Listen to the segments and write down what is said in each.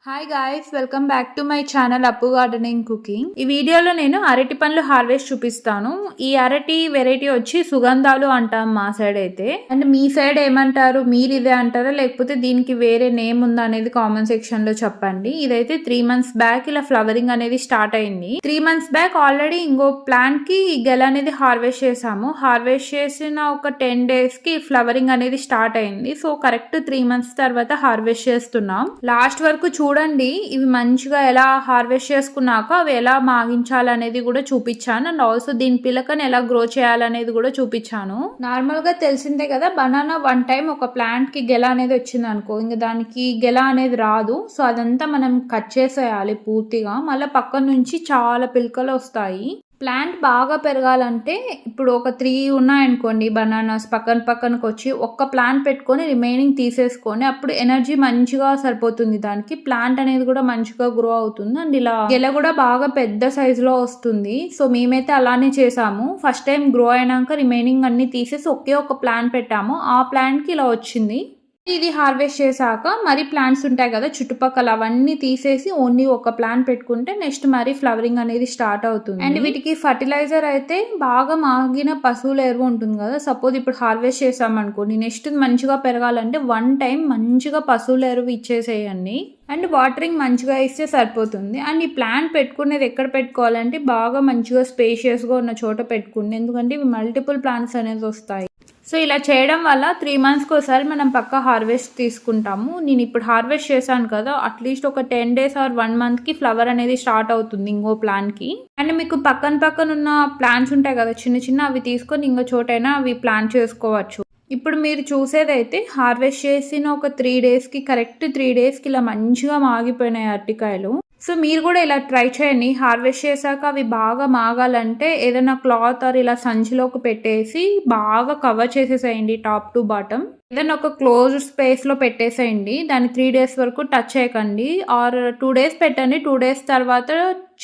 Hi guys, welcome back to my channel అప్పు gardening cooking. ఈ వీడియోలో నేను అరటి పండ్లు హార్వెస్ట్ చూపిస్తాను. ఈ అరటి వెరైటీ వచ్చి సుగంధాలు అంటాం మా సైడ్ అయితే. అండ్ మీ సైడ్ ఏమంటారు, మీరు ఇదే అంటారా లేకపోతే దీనికి వేరే నేమ్ ఉందా అనేది కామెంట్ సెక్షన్ లో చెప్పండి. ఇదైతే 3 months బ్యాక్ ఇలా ఫ్లవరింగ్ అనేది స్టార్ట్ అయింది. 3 months బ్యాక్ ఆల్రెడీ ఇంకో ప్లాంట్ కి గెల అనేది హార్వెస్ట్ చేసాము. హార్వెస్ట్ చేసిన ఒక 10 days కి ఫ్లవరింగ్ అనేది స్టార్ట్ అయింది. సో కరెక్ట్ 3 months తర్వాత హార్వెస్ట్ చేస్తున్నాం. లాస్ట్ వరకు చూడండి, ఇవి మంచిగా ఎలా హార్వెస్ట్ చేసుకున్నాక అవి ఎలా మాగించాలనేది కూడా చూపించాను. అండ్ ఆల్సో దీని పిలకని ఎలా గ్రో చేయాలనేది కూడా చూపించాను. నార్మల్ గా తెలిసిందే కదా, బనానా వన్ టైం ఒక ప్లాంట్ కి గెల అనేది వచ్చింది అనుకో, ఇంకా దానికి గెల అనేది రాదు. సో అదంతా మనం కట్ చేసేయాలి పూర్తిగా. మళ్ళీ పక్క నుంచి చాలా పిలకలు వస్తాయి. ప్లాంట్ బాగా పెరగాలంటే ఇప్పుడు ఒక 3 ఉన్నాయనుకోండి బనానాస్ పక్కనకి వచ్చి ఒక్క ప్లాంట్ పెట్టుకొని రిమైనింగ్ తీసేసుకొని అప్పుడు ఎనర్జీ మంచిగా సరిపోతుంది. దానికి ప్లాంట్ అనేది కూడా మంచిగా గ్రో అవుతుంది. అండ్ ఇలా గెల కూడా బాగా పెద్ద సైజులో వస్తుంది. సో మేమైతే అలానే చేసాము. ఫస్ట్ టైం గ్రో అయినాక రిమైనింగ్ అన్ని తీసేసి ఒకే ఒక ప్లాంట్ పెట్టాము. ఆ ప్లాంట్ కి ఇలా వచ్చింది. ఇది హార్వెస్ట్ చేశాక మరి ప్లాంట్స్ ఉంటాయి కదా చుట్టుపక్కల, అవన్నీ తీసేసి ఓన్లీ ఒక ప్లాంట్ పెట్టుకుంటే నెక్స్ట్ మరి ఫ్లవరింగ్ అనేది స్టార్ట్ అవుతుంది. అండ్ వీటికి ఫర్టిలైజర్ అయితే బాగా మాగిన పశువుల ఎరువు ఉంటుంది కదా, సపోజ్ ఇప్పుడు హార్వెస్ట్ చేసామనుకోండి, నెక్స్ట్ మంచిగా పెరగాలంటే 1 time మంచిగా పశువుల ఎరువు ఇచ్చేసేయండి. అండ్ వాటరింగ్ మంచిగా ఇస్తే సరిపోతుంది. అండ్ ఈ ప్లాంట్ పెట్టుకునేది ఎక్కడ పెట్టుకోవాలంటే బాగా మంచిగా స్పేషియస్గా ఉన్న చోట పెట్టుకుంది, ఎందుకంటే ఇవి మల్టిపుల్ ప్లాంట్స్ అనేది వస్తాయి. సో ఇలా చేయడం వల్ల 3 monthsకి ఒకసారి మనం పక్క హార్వెస్ట్ తీసుకుంటాము. నేను ఇప్పుడు హార్వెస్ట్ చేశాను కదా, అట్లీస్ట్ ఒక 10 days ఆర్ 1 monthకి ఫ్లవర్ అనేది స్టార్ట్ అవుతుంది ఇంకో ప్లాంట్కి. అండ్ మీకు పక్కన ఉన్న ప్లాంట్స్ ఉంటాయి కదా చిన్న అవి తీసుకొని ఇంకో చోటైనా అవి ప్లాంట్ చేసుకోవచ్చు. ఇప్పుడు మీరు చూసేదైతే హార్వెస్ట్ చేసిన ఒక 3 daysకి కరెక్ట్ 3 daysకి ఇలా మంచిగా మాగిపోయినాయి అరటికాయలు. సో మీరు కూడా ఇలా ట్రై చేయండి. హార్వెస్ట్ చేశాక అవి బాగా మాగాలంటే ఏదైనా క్లాత్ ఆర్ ఇలా సంచిలోకి పెట్టేసి బాగా కవర్ చేసేసేయండి టాప్ టు బాటమ్. ఏదైనా ఒక క్లోజ్ స్పేస్ లో పెట్టేసేయండి. దాన్ని 3 days వరకు టచ్ చేయకండి. ఆర్ 2 days పెట్టండి. 2 days తర్వాత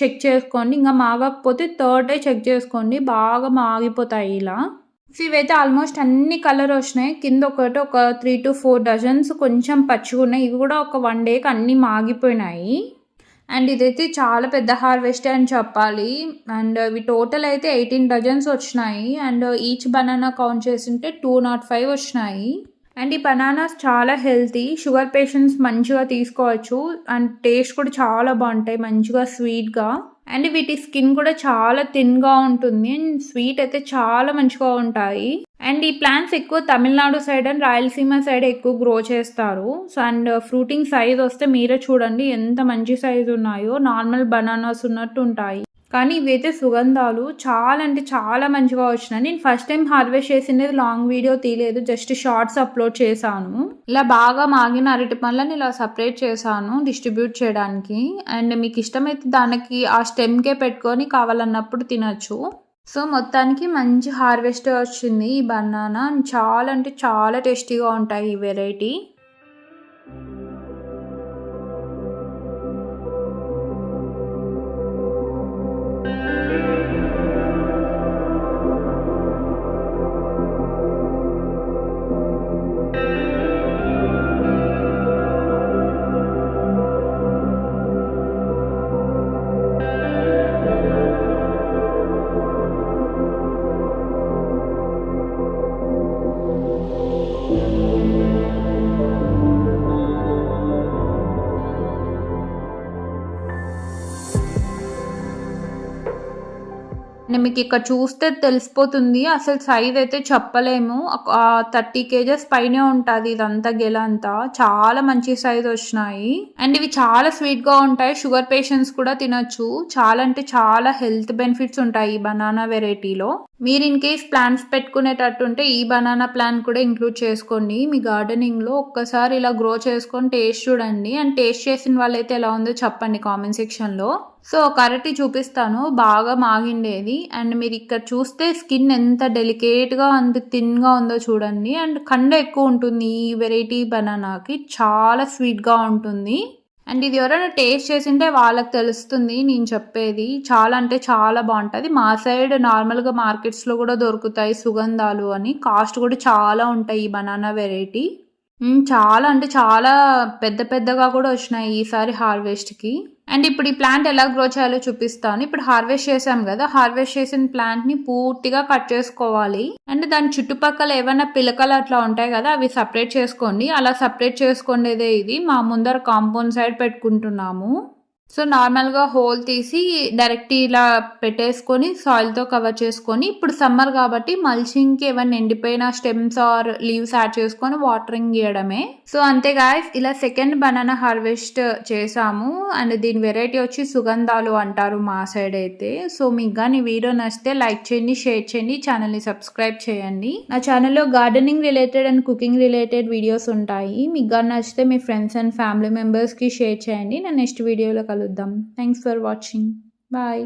చెక్ చేసుకోండి. ఇంకా మాగకపోతే 3rd day చెక్ చేసుకోండి. బాగా మాగిపోతాయి ఇలా. ఇవైతే ఆల్మోస్ట్ అన్ని కలర్ వచ్చినాయి. కింద ఒకటి ఒక 3 to 4 dozens కొంచెం పచ్చిగా ఉన్నాయి. ఇవి కూడా ఒక 1 dayకి అన్ని మాగిపోయినాయి. అండ్ ఇదైతే చాలా పెద్ద హార్వెస్ట్ అని చెప్పాలి. అండ్ ఇవి టోటల్ అయితే 18 dozens వచ్చినాయి. అండ్ ఈచ్ బనానా కౌంట్ చేసింటే 205 వచ్చినాయి. అండ్ ఈ బనానాస్ చాలా హెల్తీ, షుగర్ పేషెంట్స్ మంచిగా తీసుకోవచ్చు. అండ్ టేస్ట్ కూడా చాలా బాగుంటాయి, మంచిగా స్వీట్గా. అండ్ వీటి స్కిన్ కూడా చాలా థిన్గా ఉంటుంది. అండ్ స్వీట్ అయితే చాలా మంచిగా ఉంటాయి. అండ్ ఈ ప్లాంట్స్ ఎక్కువ Tamil Nadu side and Rayalaseema side ఎక్కువ గ్రో చేస్తారు. సో అండ్ ఫ్రూటింగ్ సైజ్ వస్తే మీరే చూడండి ఎంత మంచి సైజ్ ఉన్నాయో, నార్మల్ బనానాస్ ఉన్నట్టు ఉంటాయి. కానీ ఇవైతే సుగంధాలు చాలా అంటే చాలా మంచిగా వచ్చినాయి. నేను ఫస్ట్ టైం హార్వెస్ట్ చేసింది లాంగ్ వీడియో తీయలేదు, జస్ట్ షార్ట్స్ అప్లోడ్ చేశాను. ఇలా బాగా మాగిన అరటి పండ్లని ఇలా సపరేట్ చేశాను డిస్ట్రిబ్యూట్ చేయడానికి. అండ్ మీకు ఇష్టమైతే దానికి ఆ స్టెమ్కే పెట్టుకొని కావాలన్నప్పుడు తినచ్చు. సో మొత్తానికి మంచి హార్వెస్ట్ వచ్చింది ఈ బనానా. చాలా అంటే చాలా టేస్టీగా ఉంటాయి ఈ వెరైటీ. మీకు ఇక్కడ చూస్తే తెలిసిపోతుంది, అసలు సైజ్ అయితే చెప్పలేము. 30 kgs పైనే ఉంటుంది ఇదంతా గెల అంతా. చాలా మంచి సైజ్ వచ్చినాయి. అండ్ ఇవి చాలా స్వీట్ గా ఉంటాయి, షుగర్ పేషెంట్స్ కూడా తినొచ్చు. చాలా అంటే చాలా హెల్త్ బెనిఫిట్స్ ఉంటాయి ఈ బనానా వెరైటీలో. మీరు ఇన్ కేస్ ప్లాంట్స్ పెట్టుకునేటట్టుంటే ఈ బనానా ప్లాంట్ కూడా ఇంక్లూడ్ చేసుకోండి మీ గార్డెనింగ్ లో. ఒక్కసారి ఇలా గ్రో చేసుకొని టేస్ట్ చూడండి. అండ్ టేస్ట్ చేసిన వాళ్ళైతే ఎలా ఉందో చెప్పండి కామెంట్ సెక్షన్ లో. సో ఒక అరటి చూపిస్తాను బాగా మాగిండేది. అండ్ మీరు ఇక్కడ చూస్తే స్కిన్ ఎంత డెలికేట్ గా అంత థిన్ గా ఉందో చూడండి. అండ్ కండ ఎక్కువ ఉంటుంది ఈ వెరైటీ బనానాకి, చాలా స్వీట్ గా ఉంటుంది. అండ్ ఇది ఎవరైనా టేస్ట్ చేసింటే వాళ్ళకి తెలుస్తుంది నేను చెప్పేది. చాలా అంటే చాలా బాగుంటుంది. మా సైడ్ నార్మల్గా మార్కెట్స్లో కూడా దొరుకుతాయి సుగంధాలు అని. కాస్ట్ కూడా చాలా ఉంటాయి ఈ బనానా వెరైటీ. చాలా అంటే చాలా పెద్ద పెద్దగా కూడా వచ్చినాయి ఈసారి హార్వెస్ట్‌కి. అండ్ ఇప్పుడు ఈ ప్లాంట్ ఎలా గ్రో చేయాలో చూపిస్తాను. ఇప్పుడు హార్వెస్ట్ చేసాం గదా! హార్వెస్ట్ చేసిన ప్లాంట్‌ని పూర్తిగా కట్ చేసుకోవాలి. అండ్ దాని చుట్టుపక్కల ఏవన్నా పిలకలు అట్లా ఉంటాయి గదా! అవి సెపరేట్ చేసుకోండి. అలా సెపరేట్ చేసుకునేదే ఇది. మా ముందర కాంపౌండ్ సైడ్ పెట్టుకుంటున్నాము. సో, నార్మల్‌గా హోల్ తీసి డైరెక్ట్ ఇలా పెట్టేసుకొని సాయిల్‌తో కవర్ చేసుకొని, ఇప్పుడు సమ్మర్ కాబట్టి మల్చింగ్‌కి ఏవన్నా ఎండిపోయిన స్టెమ్స్ ఆర్ లీవ్స్ యాడ్ చేసుకొని వాటరింగ్ ఇయ్యడమే. సో, అంతే గాయ్స్ ఇలా సెకండ్ బనానా హార్వెస్ట్ చేసాము. అండ్ దీని వెరైటీ వచ్చి సుగంధాలు అంటారు మా సైడ్ అయితే. సో, మీకు గాని వీడియో నచ్చితే లైక్ చేయండి, షేర్ చేయండి, ఛానల్‌ని సబ్స్క్రైబ్ చేయండి. నా ఛానల్‌లో gardening related and cooking related videos ఉంటాయి. మీకు గాని నచ్చితే మీ ఫ్రెండ్స్ అండ్ ఫ్యామిలీ మెంబర్స్‌కి షేర్ చేయండి. నేను నెక్స్ట్ వీడియోలో కలుద్దాం. Thanks for watching. బాయ్.